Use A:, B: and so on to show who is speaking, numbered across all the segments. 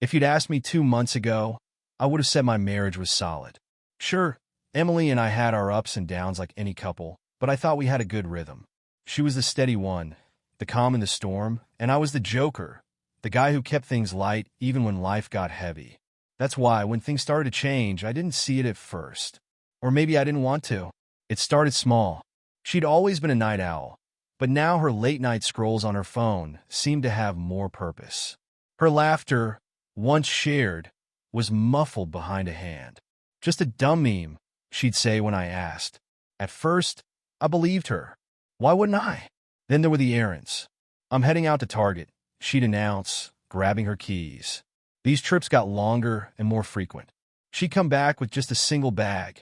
A: If you'd asked me 2 months ago, I would have said my marriage was solid. Sure, Emily and I had our ups and downs like any couple, but I thought we had a good rhythm. She was the steady one, the calm in the storm, and I was the joker, the guy who kept things light even when life got heavy. That's why, when things started to change, I didn't see it at first. Or maybe I didn't want to. It started small. She'd always been a night owl, but now her late-night scrolls on her phone seemed to have more purpose. Her laughter, once shared, was muffled behind a hand. Just a dumb meme, she'd say when I asked. At first, I believed her. Why wouldn't I? Then there were the errands. I'm heading out to Target, she'd announce, grabbing her keys. These trips got longer and more frequent. She'd come back with just a single bag,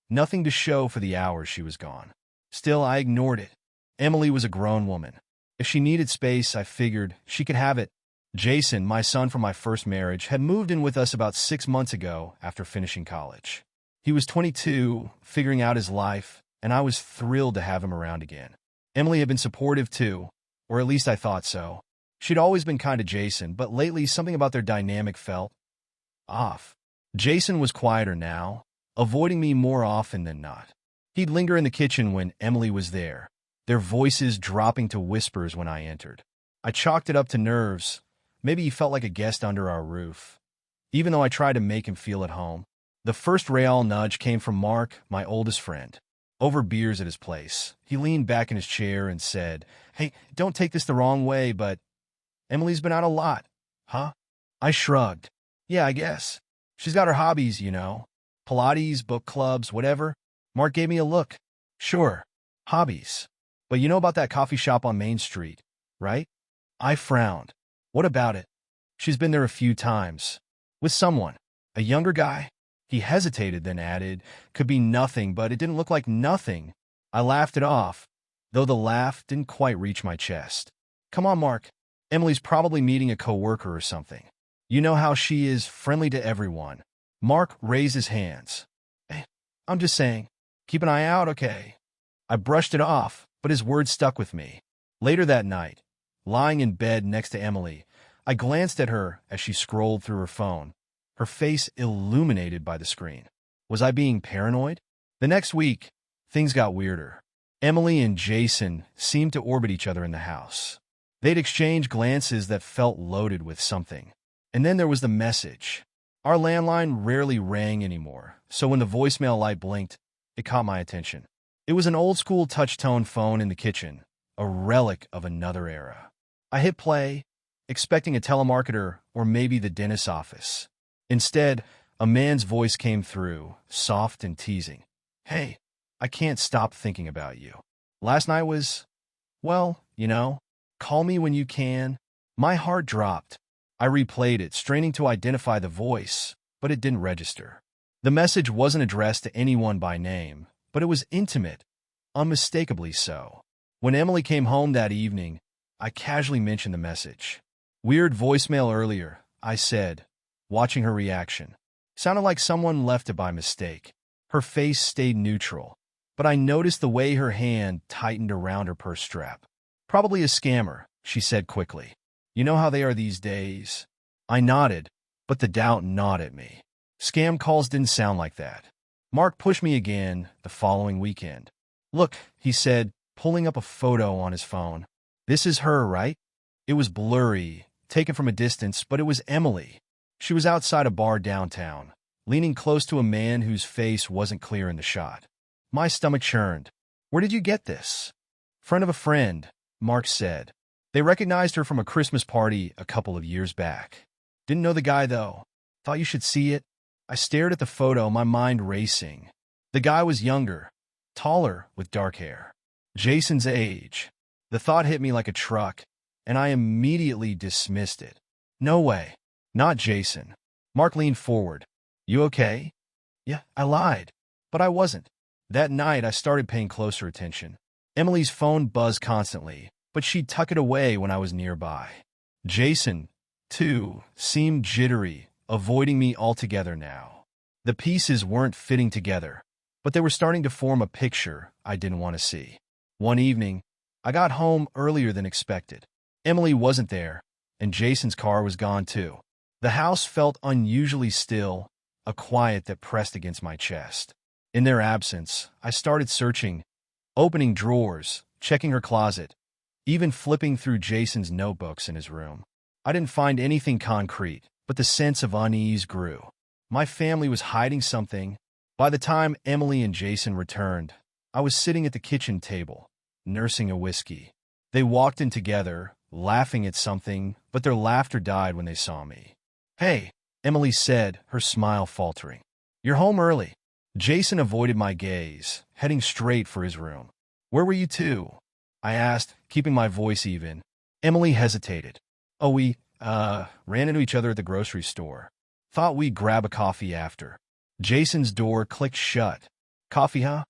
A: nothing to show for the hours she was gone. Still, I ignored it. Emily was a grown woman. If she needed space, I figured she could have it. Jason, my son from my first marriage, had moved in with us about 6 months ago after finishing college. He was 22, figuring out his life, and I was thrilled to have him around again. Emily had been supportive too, or at least I thought so. She'd always been kind to Jason, but lately something about their dynamic felt off. Jason was quieter now, avoiding me more often than not. He'd linger in the kitchen when Emily was there, their voices dropping to whispers when I entered. I chalked it up to nerves. Maybe he felt like a guest under our roof, even though I tried to make him feel at home. The first real nudge came from Mark, my oldest friend. Over beers at his place, he leaned back in his chair and said, "Hey, don't take this the wrong way, but Emily's been out a lot." Huh? I shrugged. Yeah, I guess. She's got her hobbies, you know. Pilates, book clubs, whatever. Mark gave me a look. Sure, hobbies. But you know about that coffee shop on Main Street, right? I frowned. What about it? She's been there a few times. With someone. A younger guy? He hesitated, then added, "Could be nothing, but it didn't look like nothing." I laughed it off, though the laugh didn't quite reach my chest. Come on, Mark. Emily's probably meeting a coworker or something. You know how she is, friendly to everyone. Mark raised his hands. Hey, I'm just saying. Keep an eye out, okay? I brushed it off, but his words stuck with me. Later that night, lying in bed next to Emily, I glanced at her as she scrolled through her phone, her face illuminated by the screen. Was I being paranoid? The next week, things got weirder. Emily and Jason seemed to orbit each other in the house. They'd exchange glances that felt loaded with something. And then there was the message. Our landline rarely rang anymore, so when the voicemail light blinked, it caught my attention. It was an old-school touch-tone phone in the kitchen, a relic of another era. I hit play, expecting a telemarketer or maybe the dentist's office. Instead, a man's voice came through, soft and teasing. Hey, I can't stop thinking about you. Last night was, well, you know, call me when you can. My heart dropped. I replayed it, straining to identify the voice, but it didn't register. The message wasn't addressed to anyone by name, but it was intimate, unmistakably so. When Emily came home that evening, I casually mentioned the message. Weird voicemail earlier, I said, watching her reaction. Sounded like someone left it by mistake. Her face stayed neutral, but I noticed the way her hand tightened around her purse strap. Probably a scammer, she said quickly. You know how they are these days. I nodded, but the doubt gnawed at me. Scam calls didn't sound like that. Mark pushed me again the following weekend. Look, he said, pulling up a photo on his phone. This is her, right? It was blurry, taken from a distance, but it was Emily. She was outside a bar downtown, leaning close to a man whose face wasn't clear in the shot. My stomach churned. Where did you get this? Friend of a friend, Mark said. They recognized her from a Christmas party a couple of years back. Didn't know the guy, though. Thought you should see it. I stared at the photo, my mind racing. The guy was younger, taller, with dark hair. Jason's age. The thought hit me like a truck, and I immediately dismissed it. No way. Not Jason. Mark leaned forward. You okay? Yeah, I lied. But I wasn't. That night, I started paying closer attention. Emily's phone buzzed constantly, but she'd tuck it away when I was nearby. Jason, too, seemed jittery, avoiding me altogether now. The pieces weren't fitting together, but they were starting to form a picture I didn't want to see. One evening, I got home earlier than expected. Emily wasn't there, and Jason's car was gone too. The house felt unusually still, a quiet that pressed against my chest. In their absence, I started searching, opening drawers, checking her closet, even flipping through Jason's notebooks in his room. I didn't find anything concrete, but the sense of unease grew. My family was hiding something. By the time Emily and Jason returned, I was sitting at the kitchen table, nursing a whiskey. They walked in together, laughing at something, but their laughter died when they saw me. "Hey," Emily said, her smile faltering. "You're home early." Jason avoided my gaze, heading straight for his room. "Where were you two?" I asked, keeping my voice even. Emily hesitated. "Oh, we, ran into each other at the grocery store. Thought we'd grab a coffee after." Jason's door clicked shut. "Coffee, huh?"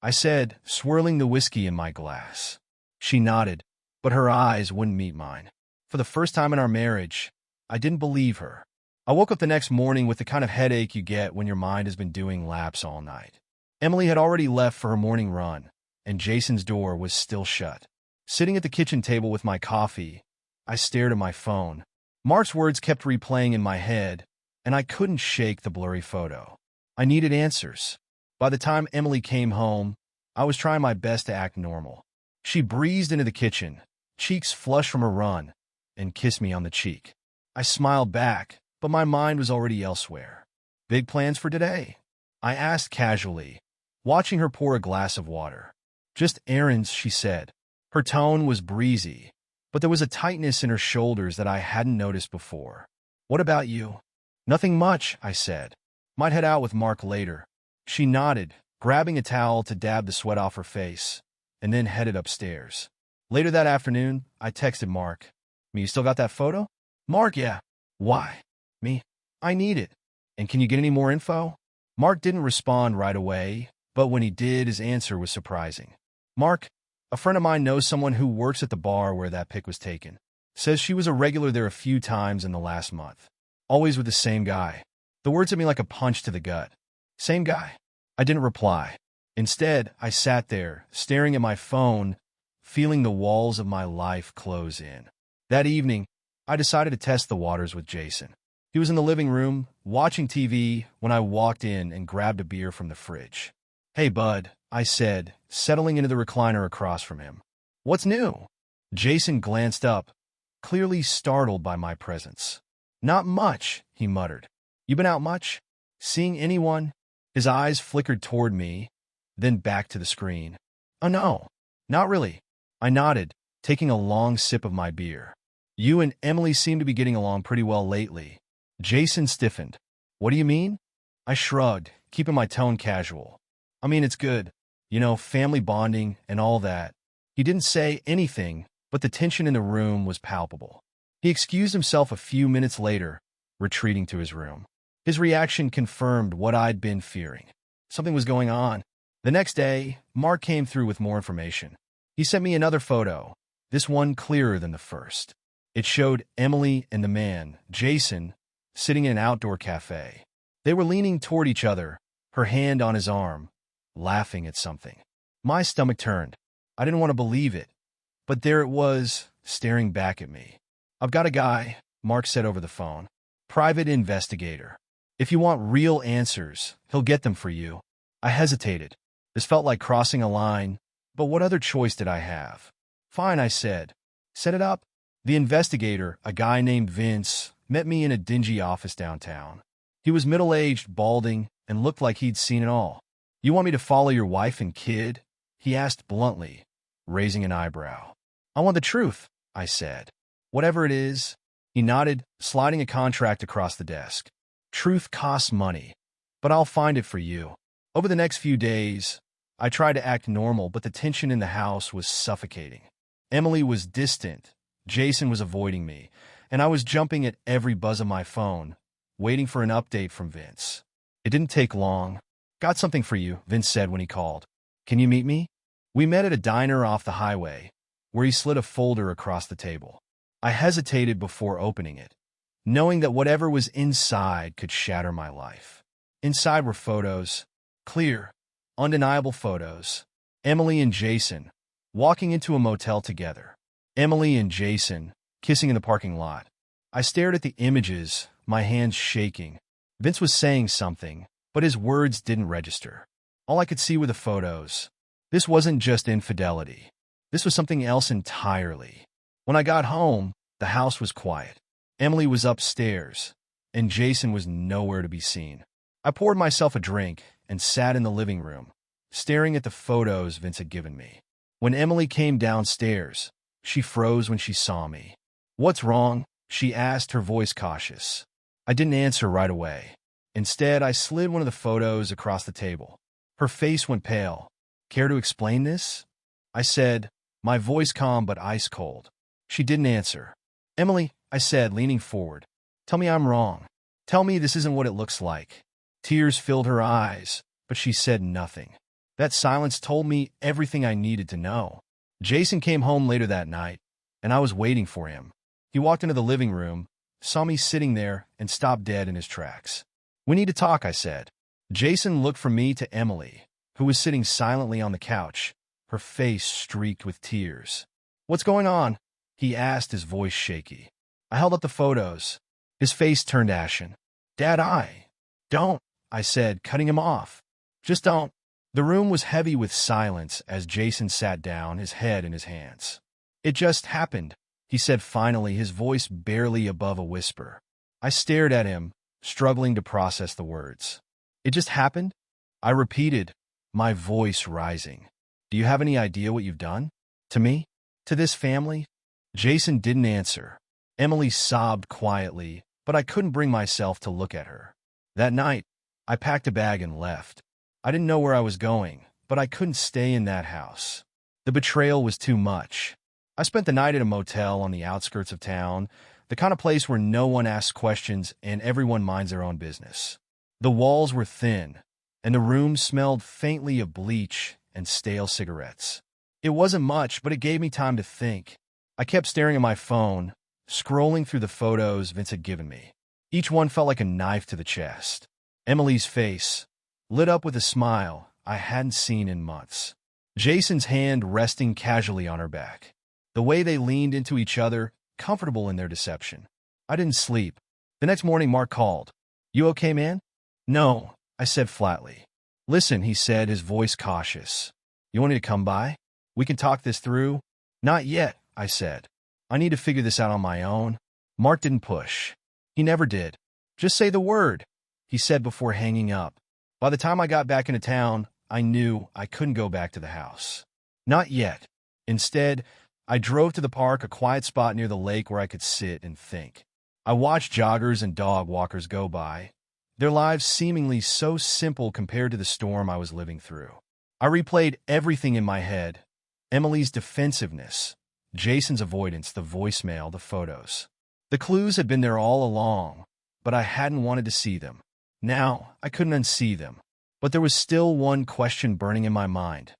A: I said, swirling the whiskey in my glass. She nodded, but her eyes wouldn't meet mine. For the first time in our marriage, I didn't believe her. I woke up the next morning with the kind of headache you get when your mind has been doing laps all night. Emily had already left for her morning run, and Jason's door was still shut. Sitting at the kitchen table with my coffee, I stared at my phone. Mark's words kept replaying in my head, and I couldn't shake the blurry photo. I needed answers. By the time Emily came home, I was trying my best to act normal. She breezed into the kitchen, cheeks flushed from her run, and kissed me on the cheek. I smiled back, but my mind was already elsewhere. "Big plans for today?" I asked casually, watching her pour a glass of water. "Just errands," she said. Her tone was breezy, but there was a tightness in her shoulders that I hadn't noticed before. "What about you?" "Nothing much," I said. "Might head out with Mark later." She nodded, grabbing a towel to dab the sweat off her face, and then headed upstairs. Later that afternoon, I texted Mark. "Me, you still got that photo?" "Mark, yeah." "Why?" "Me, I need it. And can you get any more info?" Mark didn't respond right away, but when he did, his answer was surprising. "Mark, a friend of mine knows someone who works at the bar where that pic was taken. Says she was a regular there a few times in the last month. Always with the same guy." The words hit me like a punch to the gut. "Same guy?" I didn't reply. Instead, I sat there, staring at my phone, feeling the walls of my life close in. That evening, I decided to test the waters with Jason. He was in the living room, watching TV, when I walked in and grabbed a beer from the fridge. "Hey, bud," I said, settling into the recliner across from him. "What's new?" Jason glanced up, clearly startled by my presence. "Not much," he muttered. "You been out much? Seeing anyone?" His eyes flickered toward me, then back to the screen. "Oh, no, not really." I nodded, taking a long sip of my beer. "You and Emily seem to be getting along pretty well lately." Jason stiffened. "What do you mean?" I shrugged, keeping my tone casual. "I mean, it's good. You know, family bonding and all that." He didn't say anything, but the tension in the room was palpable. He excused himself a few minutes later, retreating to his room. His reaction confirmed what I'd been fearing. Something was going on. The next day, Mark came through with more information. He sent me another photo, this one clearer than the first. It showed Emily and the man, Jason, sitting in an outdoor cafe. They were leaning toward each other, her hand on his arm, laughing at something. My stomach turned. I didn't want to believe it, but there it was, staring back at me. "I've got a guy," Mark said over the phone. "Private investigator. If you want real answers, he'll get them for you." I hesitated. This felt like crossing a line, but what other choice did I have? "Fine," I said. "Set it up." The investigator, a guy named Vince, met me in a dingy office downtown. He was middle-aged, balding, and looked like he'd seen it all. "You want me to follow your wife and kid?" he asked bluntly, raising an eyebrow. "I want the truth," I said. "Whatever it is." He nodded, sliding a contract across the desk. "Truth costs money, but I'll find it for you." Over the next few days, I tried to act normal, but the tension in the house was suffocating. Emily was distant, Jason was avoiding me, and I was jumping at every buzz of my phone, waiting for an update from Vince. It didn't take long. "Got something for you," Vince said when he called. "Can you meet me?" We met at a diner off the highway, where he slid a folder across the table. I hesitated before opening it, knowing that whatever was inside could shatter my life. Inside were photos, clear, undeniable photos. Emily and Jason, walking into a motel together. Emily and Jason, kissing in the parking lot. I stared at the images, my hands shaking. Vince was saying something, but his words didn't register. All I could see were the photos. This wasn't just infidelity. This was something else entirely. When I got home, the house was quiet. Emily was upstairs, and Jason was nowhere to be seen. I poured myself a drink and sat in the living room, staring at the photos Vince had given me. When Emily came downstairs, she froze when she saw me. "What's wrong?" she asked, her voice cautious. I didn't answer right away. Instead, I slid one of the photos across the table. Her face went pale. "Care to explain this?" I said, my voice calm but ice cold. She didn't answer. "Emily," I said, leaning forward, "tell me I'm wrong. Tell me this isn't what it looks like." Tears filled her eyes, but she said nothing. That silence told me everything I needed to know. Jason came home later that night, and I was waiting for him. He walked into the living room, saw me sitting there, and stopped dead in his tracks. "We need to talk," I said. Jason looked from me to Emily, who was sitting silently on the couch, her face streaked with tears. "What's going on?" he asked, his voice shaky. I held up the photos. His face turned ashen. "Dad, don't," I said, cutting him off. "Just don't." The room was heavy with silence as Jason sat down, his head in his hands. "It just happened," he said finally, his voice barely above a whisper. I stared at him, struggling to process the words. "It just happened?" I repeated, my voice rising. "Do you have any idea what you've done? To me? To this family?" Jason didn't answer. Emily sobbed quietly, but I couldn't bring myself to look at her. That night, I packed a bag and left. I didn't know where I was going, but I couldn't stay in that house. The betrayal was too much. I spent the night at a motel on the outskirts of town, the kind of place where no one asks questions and everyone minds their own business. The walls were thin, and the room smelled faintly of bleach and stale cigarettes. It wasn't much, but it gave me time to think. I kept staring at my phone, scrolling through the photos Vince had given me. Each one felt like a knife to the chest. Emily's face, lit up with a smile I hadn't seen in months. Jason's hand resting casually on her back. The way they leaned into each other, comfortable in their deception. I didn't sleep. The next morning, Mark called. "You okay, man?" "No," I said flatly. "Listen," he said, his voice cautious. "You want me to come by? We can talk this through?" "Not yet," I said. "I need to figure this out on my own." Mark didn't push. He never did. "Just say the word," he said before hanging up. By the time I got back into town, I knew I couldn't go back to the house. Not yet. Instead, I drove to the park, a quiet spot near the lake where I could sit and think. I watched joggers and dog walkers go by, their lives seemingly so simple compared to the storm I was living through. I replayed everything in my head: Emily's defensiveness, Jason's avoidance, the voicemail, the photos. The clues had been there all along, but I hadn't wanted to see them. Now, I couldn't unsee them. But there was still one question burning in my mind.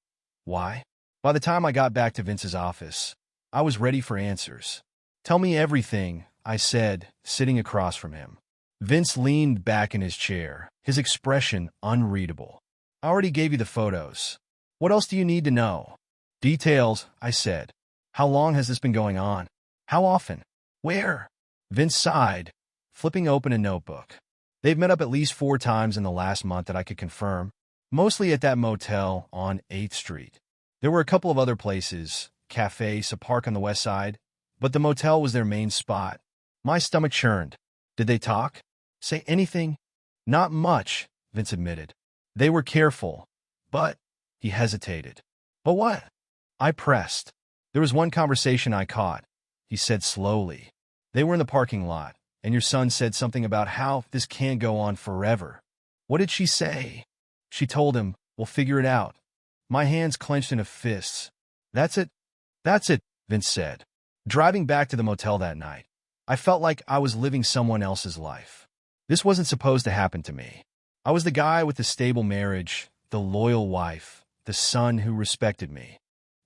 A: Why? By the time I got back to Vince's office, I was ready for answers. "Tell me everything," I said, sitting across from him. Vince leaned back in his chair, his expression unreadable. "I already gave you the photos. What else do you need to know?" "Details," I said. "How long has this been going on? How often? Where?" Vince sighed, flipping open a notebook. "They've met up at least 4 times in the last month that I could confirm, mostly at that motel on 8th Street. There were a couple of other places, cafes, a park on the west side, but the motel was their main spot." My stomach churned. "Did they talk? Say anything?" "Not much," Vince admitted. "They were careful, but—" He hesitated. "But what?" I pressed. "There was one conversation I caught," he said slowly. "They were in the parking lot, and your son said something about how this can't go on forever." "What did she say?" "She told him, we'll figure it out." My hands clenched into fists. "That's it?" "That's it," Vince said. Driving back to the motel that night, I felt like I was living someone else's life. This wasn't supposed to happen to me. I was the guy with the stable marriage, the loyal wife, the son who respected me.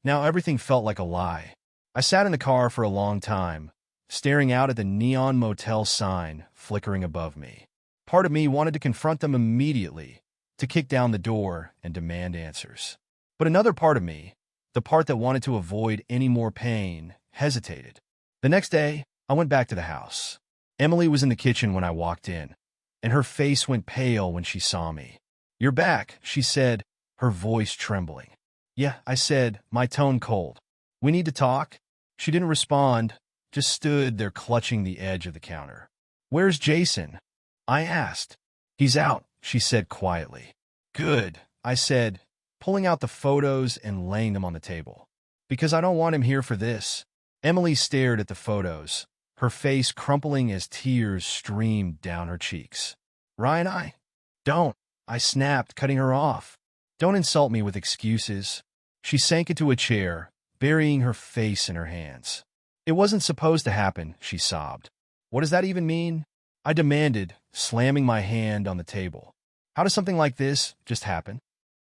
A: Now everything felt like a lie. I sat in the car for a long time, staring out at the neon motel sign flickering above me. Part of me wanted to confront them immediately, to kick down the door and demand answers. But another part of me, the part that wanted to avoid any more pain, hesitated. The next day, I went back to the house. Emily was in the kitchen when I walked in, and her face went pale when she saw me. "You're back," she said, her voice trembling. "Yeah," I said, my tone cold. "We need to talk?" She didn't respond, just stood there clutching the edge of the counter. "Where's Jason?" I asked. "He's out," she said quietly. "Good," I said, pulling out the photos and laying them on the table. "Because I don't want him here for this." Emily stared at the photos, her face crumpling as tears streamed down her cheeks. "Ryan, don't," I snapped, cutting her off. "Don't insult me with excuses." She sank into a chair, burying her face in her hands. "It wasn't supposed to happen," she sobbed. "What does that even mean?" I demanded, slamming my hand on the table. "How does something like this just happen?"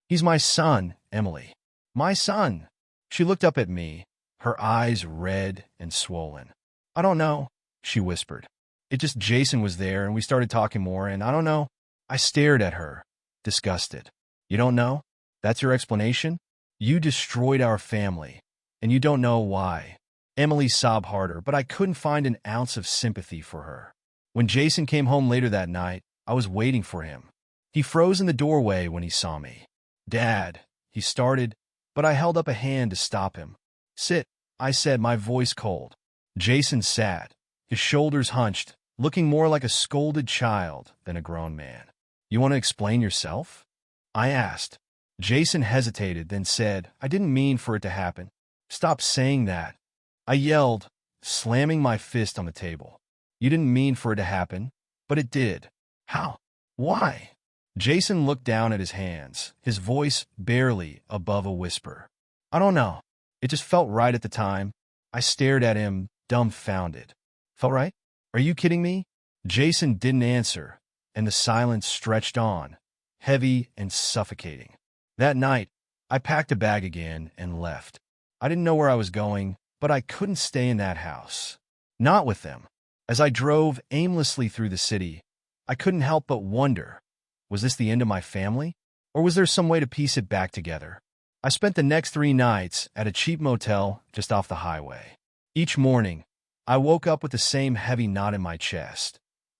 A: "He's my son, Emily." "My son?" She looked up at me, her eyes red and swollen. "I don't know," she whispered. "It just Jason was there and we started talking more and I don't know." I stared at her, disgusted. "You don't know? That's your explanation? You destroyed our family, and you don't know why." Emily sobbed harder, but I couldn't find an ounce of sympathy for her. When Jason came home later that night, I was waiting for him. He froze in the doorway when he saw me. "Dad," he started, but I held up a hand to stop him. "Sit," I said, my voice cold. Jason sat, his shoulders hunched, looking more like a scolded child than a grown man. "You want to explain yourself?" I asked. Jason hesitated, then said, "I didn't mean for it to happen." "Stop saying that," I yelled, slamming my fist on the table. "You didn't mean for it to happen, but it did." "How? Why?" Jason looked down at his hands, his voice barely above a whisper. "I don't know. It just felt right at the time." I stared at him, dumbfounded. "Felt right? Are you kidding me?" Jason didn't answer, and the silence stretched on, heavy and suffocating. That night, I packed a bag again and left. I didn't know where I was going, but I couldn't stay in that house. Not with them. As I drove aimlessly through the city, I couldn't help but wonder, was this the end of my family? Or was there some way to piece it back together? I spent the next 3 nights at a cheap motel just off the highway. Each morning, I woke up with the same heavy knot in my chest,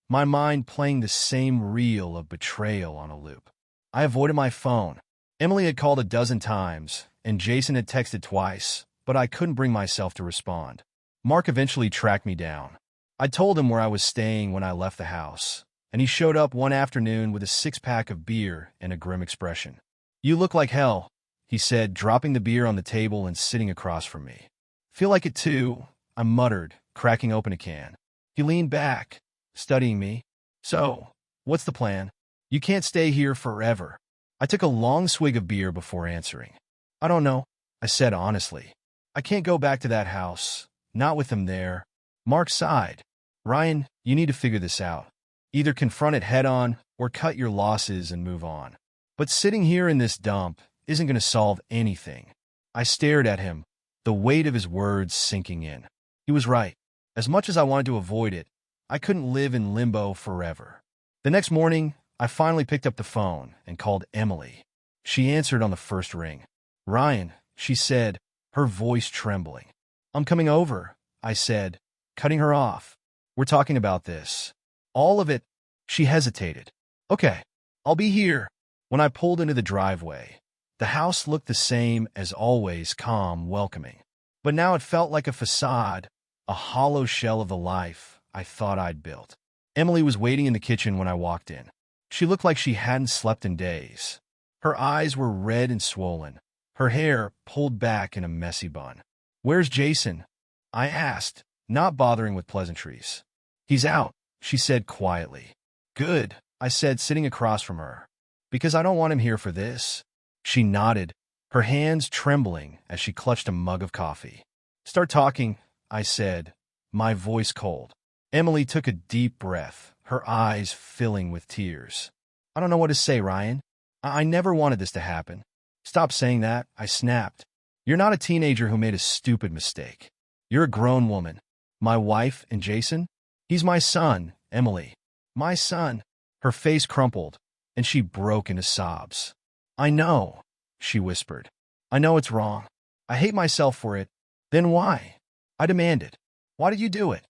A: my mind playing the same reel of betrayal on a loop. I avoided my phone. Emily had called a dozen times, and Jason had texted twice, but I couldn't bring myself to respond. Mark eventually tracked me down. I told him where I was staying when I left the house, and he showed up one afternoon with a 6-pack of beer and a grim expression. "You look like hell," he said, dropping the beer on the table and sitting across from me. "Feel like it too," I muttered, cracking open a can. He leaned back, studying me. "So, what's the plan? You can't stay here forever." I took a long swig of beer before answering. "I don't know," I said honestly. "I can't go back to that house, not with him there." Mark sighed. "Ryan, you need to figure this out. Either confront it head-on or cut your losses and move on. But sitting here in this dump isn't going to solve anything." I stared at him, the weight of his words sinking in. He was right. As much as I wanted to avoid it, I couldn't live in limbo forever. The next morning, I finally picked up the phone and called Emily. She answered on the first ring. "Ryan," she said, her voice trembling. "I'm coming over," I said, cutting her off. "We're talking about this." "All of it." She hesitated. "Okay, I'll be here." When I pulled into the driveway, the house looked the same as always, calm, welcoming. But now it felt like a facade, a hollow shell of the life I thought I'd built. Emily was waiting in the kitchen when I walked in. She looked like she hadn't slept in days. Her eyes were red and swollen, her hair pulled back in a messy bun. "Where's Jason?" I asked, not bothering with pleasantries. "He's out," she said quietly. "Good," I said, sitting across from her. "Because I don't want him here for this." She nodded, her hands trembling as she clutched a mug of coffee. "Start talking," I said, my voice cold. Emily took a deep breath, her eyes filling with tears. "I don't know what to say, Ryan. I never wanted this to happen." "Stop saying that," I snapped. "You're not a teenager who made a stupid mistake. You're a grown woman. My wife and Jason? He's my son, Emily. My son." Her face crumpled, and she broke into sobs. "I know," she whispered. "I know it's wrong. I hate myself for it." "Then why?" I demanded. "Why did you do it?"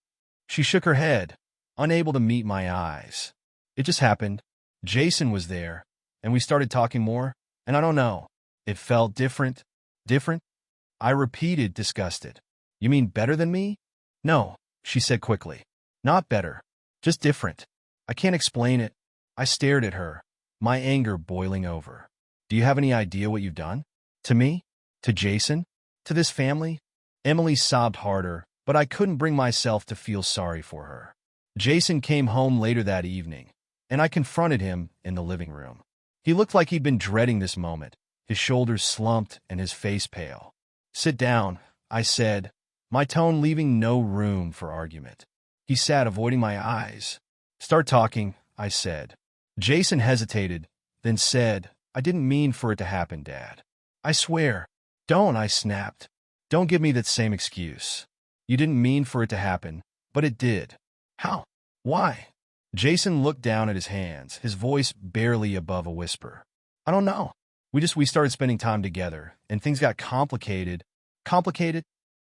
A: She shook her head, unable to meet my eyes. It just happened. Jason was there, and we started talking more, and I don't know. It felt different. Different? I repeated, disgusted. You mean better than me? No, she said quickly. Not better. Just different. I can't explain it. I stared at her, my anger boiling over. Do you have any idea what you've done? To me? To Jason? To this family? Emily sobbed harder, but I couldn't bring myself to feel sorry for her. Jason came home later that evening, and I confronted him in the living room. He looked like he'd been dreading this moment, his shoulders slumped and his face pale. Sit down, I said, my tone leaving no room for argument. He sat, avoiding my eyes. Start talking, I said. Jason hesitated, then said, I didn't mean for it to happen, Dad. I swear. Don't, I snapped. Don't give me that same excuse. You didn't mean for it to happen, but it did. How? Why? Jason looked down at his hands, his voice barely above a whisper. I don't know. We started spending time together, and things got complicated. Complicated?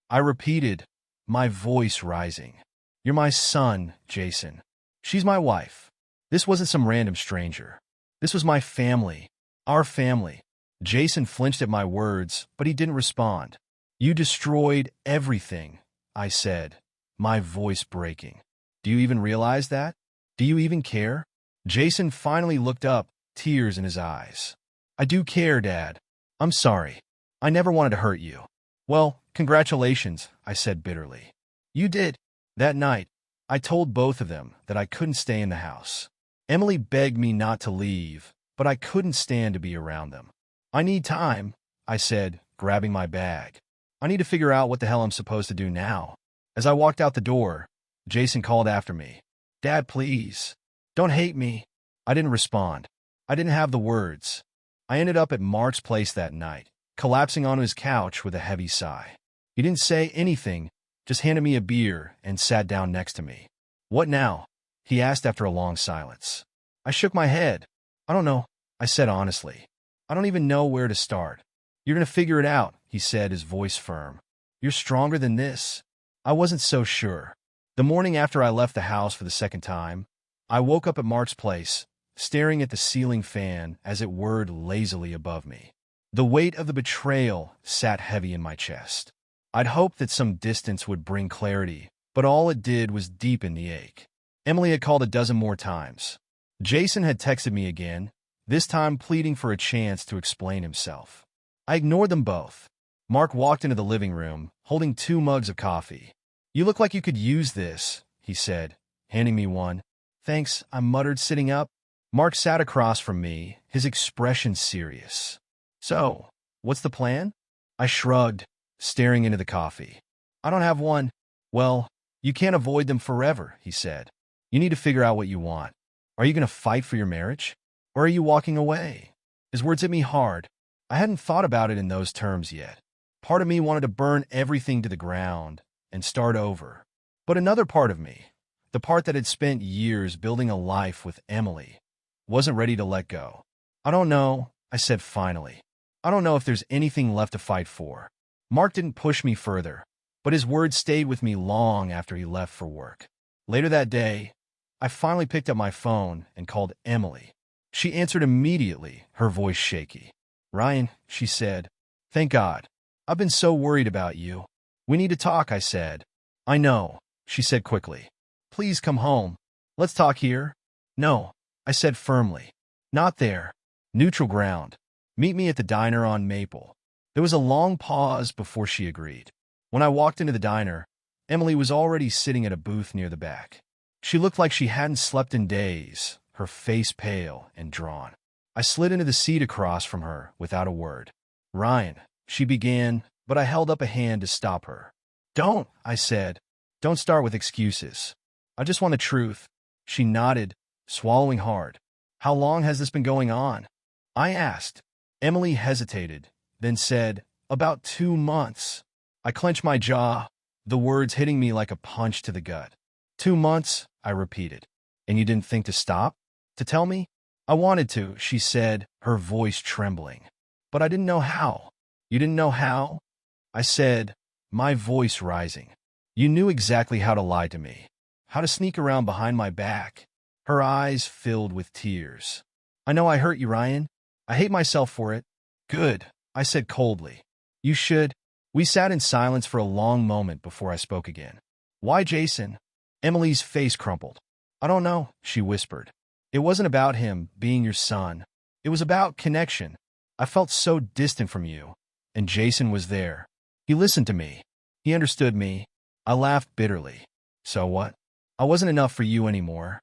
A: I repeated, my voice rising. You're my son, Jason. She's my wife. This wasn't some random stranger. This was my family. Our family. Jason flinched at my words, but he didn't respond. You destroyed everything, I said, my voice breaking. Do you even realize that? Do you even care? Jason finally looked up, tears in his eyes. I do care, Dad. I'm sorry. I never wanted to hurt you. Well, congratulations, I said bitterly. You did. That night, I told both of them that I couldn't stay in the house. Emily begged me not to leave, but I couldn't stand to be around them. I need time, I said, grabbing my bag. I need to figure out what the hell I'm supposed to do now. As I walked out the door, Jason called after me. Dad, please. Don't hate me. I didn't respond. I didn't have the words. I ended up at Mark's place that night, collapsing onto his couch with a heavy sigh. He didn't say anything, just handed me a beer and sat down next to me. What now? He asked after a long silence. I shook my head. I don't know, I said honestly. I don't even know where to start. You're going to figure it out, he said, his voice firm. You're stronger than this. I wasn't so sure. The morning after I left the house for the second time, I woke up at Mark's place, staring at the ceiling fan as it whirred lazily above me. The weight of the betrayal sat heavy in my chest. I'd hoped that some distance would bring clarity, but all it did was deepen the ache. Emily had called a dozen more times. Jason had texted me again, this time pleading for a chance to explain himself. I ignored them both. Mark walked into the living room, holding 2 mugs of coffee. You look like you could use this, he said, handing me one. Thanks, I muttered, sitting up. Mark sat across from me, his expression serious. So, what's the plan? I shrugged, staring into the coffee. I don't have one. Well, you can't avoid them forever, he said. You need to figure out what you want. Are you going to fight for your marriage? Or are you walking away? His words hit me hard. I hadn't thought about it in those terms yet. Part of me wanted to burn everything to the ground and start over. But another part of me, the part that had spent years building a life with Emily, wasn't ready to let go. I don't know, I said finally. I don't know if there's anything left to fight for. Mark didn't push me further, but his words stayed with me long after he left for work. Later that day, I finally picked up my phone and called Emily. She answered immediately, her voice shaky. Ryan, she said, thank God. I've been so worried about you. We need to talk, I said. I know, she said quickly. Please come home. Let's talk here. No, I said firmly. Not there. Neutral ground. Meet me at the diner on Maple. There was a long pause before she agreed. When I walked into the diner, Emily was already sitting at a booth near the back. She looked like she hadn't slept in days, her face pale and drawn. I slid into the seat across from her without a word. Ryan, she began, but I held up a hand to stop her. Don't, I said. Don't start with excuses. I just want the truth. She nodded, swallowing hard. How long has this been going on? I asked. Emily hesitated, then said, about 2 months. I clenched my jaw, the words hitting me like a punch to the gut. 2 months, I repeated. And you didn't think to stop? To tell me? I wanted to, she said, her voice trembling. But I didn't know how. You didn't know how? I said, my voice rising. You knew exactly how to lie to me. how to sneak around behind my back. Her eyes filled with tears. I know I hurt you, Ryan. I hate myself for it. Good, I said coldly. You should. We sat in silence for a long moment before I spoke again. Why Jason? Emily's face crumpled. I don't know, she whispered. It wasn't about him being your son. It was about connection. I felt so distant from you, and Jason was there. He listened to me. He understood me. I laughed bitterly. So what? I wasn't enough for you anymore.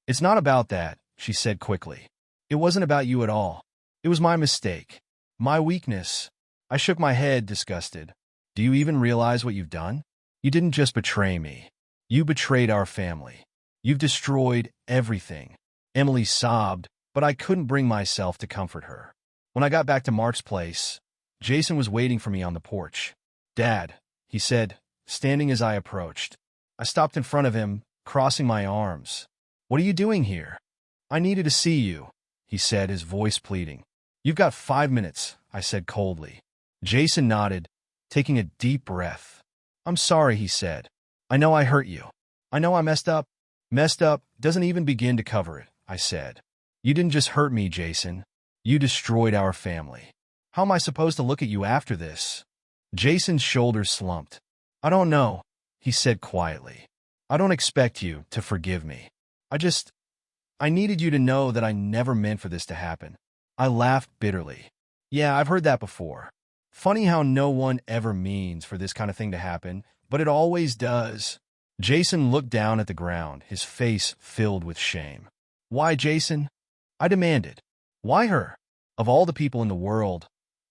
A: It's not about that, she said quickly. It wasn't about you at all. It was my mistake. My weakness. I shook my head, disgusted. Do you even realize what you've done? You didn't just betray me. You betrayed our family. You've destroyed everything. Emily sobbed, but I couldn't bring myself to comfort her. When I got back to Mark's place, Jason was waiting for me on the porch. Dad, he said, standing as I approached. I stopped in front of him, crossing my arms. What are you doing here? I needed to see you, he said, his voice pleading. You've got 5 minutes, I said coldly. Jason nodded, taking a deep breath. I'm sorry, he said. I know I hurt you. I know I messed up. Messed up doesn't even begin to cover it, I said. You didn't just hurt me, Jason. You destroyed our family. How am I supposed to look at you after this? Jason's shoulders slumped. I don't know, he said quietly. I don't expect you to forgive me. I needed you to know that I never meant for this to happen. I laughed bitterly. Yeah, I've heard that before. Funny how no one ever means for this kind of thing to happen, but it always does. Jason looked down at the ground, his face filled with shame. Why, Jason? I demanded. Why her? Of all the people in the world,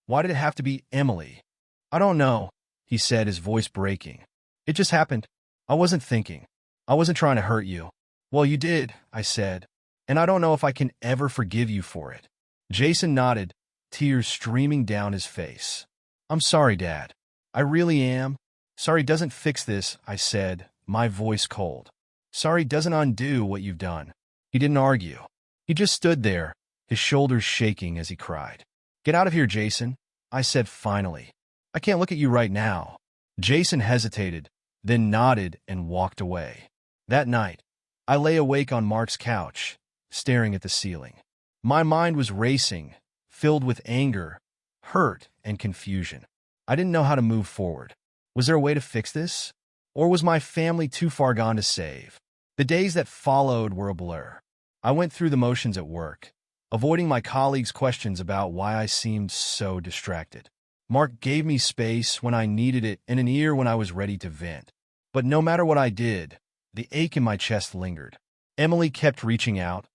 A: why did it have to be Emily? I don't know, he said, his voice breaking. It just happened. I wasn't thinking. I wasn't trying to hurt you. Well, you did, I said, and I don't know if I can ever forgive you for it. Jason nodded, tears streaming down his face. I'm sorry, Dad. I really am. Sorry doesn't fix this, I said, my voice cold. Sorry doesn't undo what you've done. He didn't argue. He just stood there, his shoulders shaking as he cried. Get out of here, Jason, I said finally. I can't look at you right now. Jason hesitated, then nodded and walked away. That night, I lay awake on Mark's couch, staring at the ceiling. My mind was racing, filled with anger, hurt, and confusion. I didn't know how to move forward. Was there a way to fix this? Or was my family too far gone to save? The days that followed were a blur. I went through the motions at work, avoiding my colleagues' questions about why I seemed so distracted. Mark gave me space when I needed it and an ear when I was ready to vent. But no matter what I did, the ache in my chest lingered. Emily kept reaching out,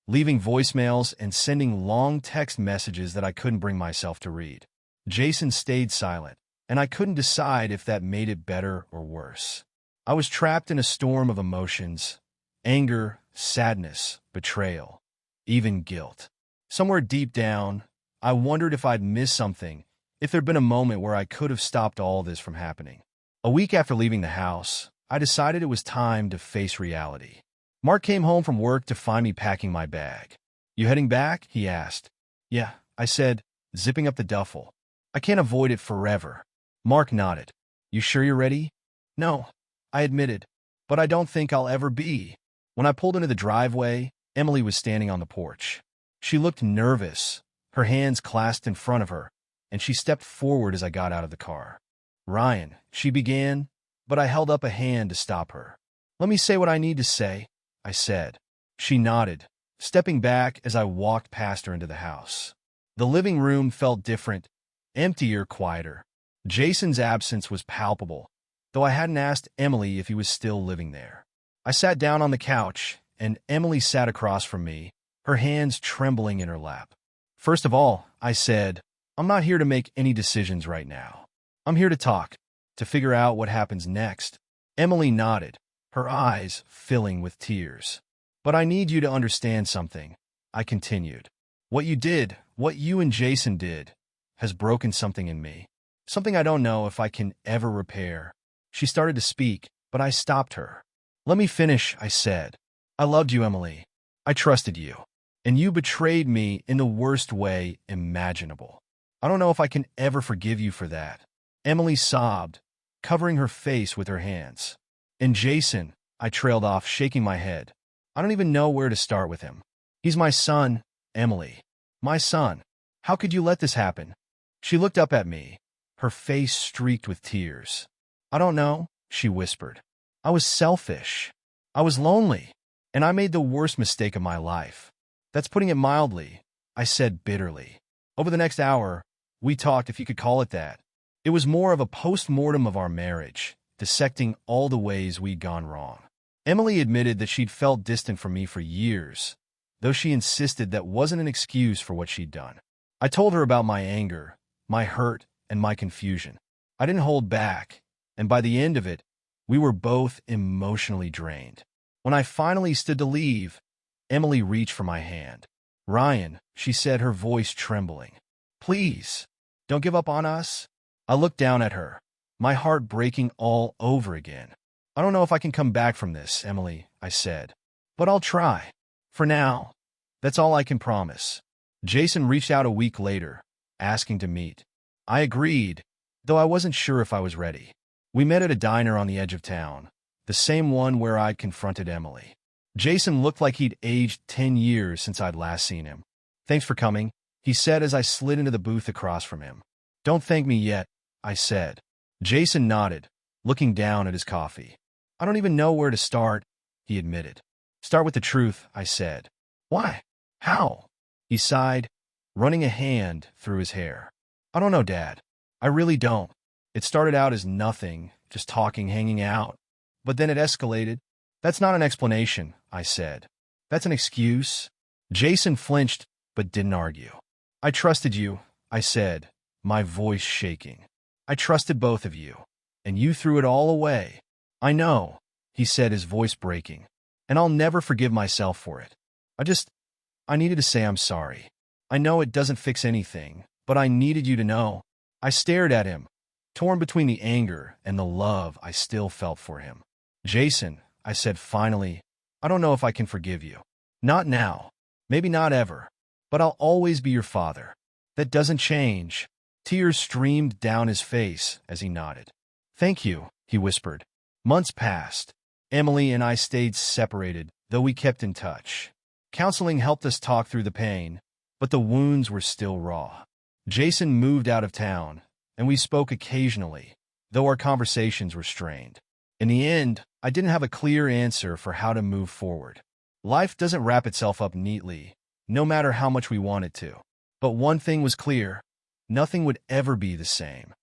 A: leaving voicemails and sending long text messages that I couldn't bring myself to read. Jason stayed silent, and I couldn't decide if that made it better or worse. I was trapped in a storm of emotions: anger, sadness, betrayal, even guilt. Somewhere deep down, I wondered if I'd missed something, if there'd been a moment where I could have stopped all this from happening. A week after leaving the house, I decided it was time to face reality. Mark came home from work to find me packing my bag. You heading back? He asked. Yeah, I said, zipping up the duffel. I can't avoid it forever. Mark nodded. You sure you're ready? No, I admitted, but I don't think I'll ever be. When I pulled into the driveway, Emily was standing on the porch. She looked nervous, her hands clasped in front of her, and she stepped forward as I got out of the car. Ryan, she began, but I held up a hand to stop her. Let me say what I need to say, I said. She nodded, stepping back as I walked past her into the house. The living room felt different, emptier, quieter. Jason's absence was palpable, though I hadn't asked Emily if he was still living there. I sat down on the couch, and Emily sat across from me, her hands trembling in her lap. First of all, I said, I'm not here to make any decisions right now. I'm here to talk, to figure out what happens next. Emily nodded, her eyes filling with tears. But I need you to understand something, I continued. What you did, what you and Jason did, has broken something in me. Something I don't know if I can ever repair. She started to speak, but I stopped her. Let me finish, I said. I loved you, Emily. I trusted you. And you betrayed me in the worst way imaginable. I don't know if I can ever forgive you for that. Emily sobbed, covering her face with her hands. And Jason, I trailed off, shaking my head. I don't even know where to start with him. He's my son, Emily. My son. How could you let this happen? She looked up at me, her face streaked with tears. I don't know, she whispered. I was selfish. I was lonely. And I made the worst mistake of my life. That's putting it mildly, I said bitterly. Over the next hour, we talked, if you could call it that. It was more of a post-mortem of our marriage, dissecting all the ways we'd gone wrong. Emily admitted that she'd felt distant from me for years, though she insisted that wasn't an excuse for what she'd done. I told her about my anger, my hurt, and my confusion. I didn't hold back, and by the end of it, we were both emotionally drained. When I finally stood to leave, Emily reached for my hand. Ryan, she said, her voice trembling. Please, don't give up on us. I looked down at her, my heart breaking all over again. I don't know if I can come back from this, Emily, I said. But I'll try. For now, that's all I can promise. Jason reached out a week later, asking to meet. I agreed, though I wasn't sure if I was ready. We met at a diner on the edge of town, the same one where I'd confronted Emily. Jason looked like he'd aged 10 years since I'd last seen him. Thanks for coming, he said as I slid into the booth across from him. Don't thank me yet, I said. Jason nodded, looking down at his coffee. I don't even know where to start, he admitted. Start with the truth, I said. Why? How? He sighed, running a hand through his hair. I don't know, Dad. I really don't. It started out as nothing, just talking, hanging out. But then it escalated. That's not an explanation, I said. That's an excuse. Jason flinched, but didn't argue. I trusted you, I said, my voice shaking. I trusted both of you, and you threw it all away. I know, he said, his voice breaking, and I'll never forgive myself for it. I needed to say I'm sorry. I know it doesn't fix anything, but I needed you to know. I stared at him, torn between the anger and the love I still felt for him. Jason, I said finally, I don't know if I can forgive you. Not now, maybe not ever, but I'll always be your father. That doesn't change. Tears streamed down his face as he nodded. Thank you, he whispered. Months passed. Emily and I stayed separated, though we kept in touch. Counseling helped us talk through the pain, but the wounds were still raw. Jason moved out of town, and we spoke occasionally, though our conversations were strained. In the end, I didn't have a clear answer for how to move forward. Life doesn't wrap itself up neatly, no matter how much we want it to. But one thing was clear: nothing would ever be the same.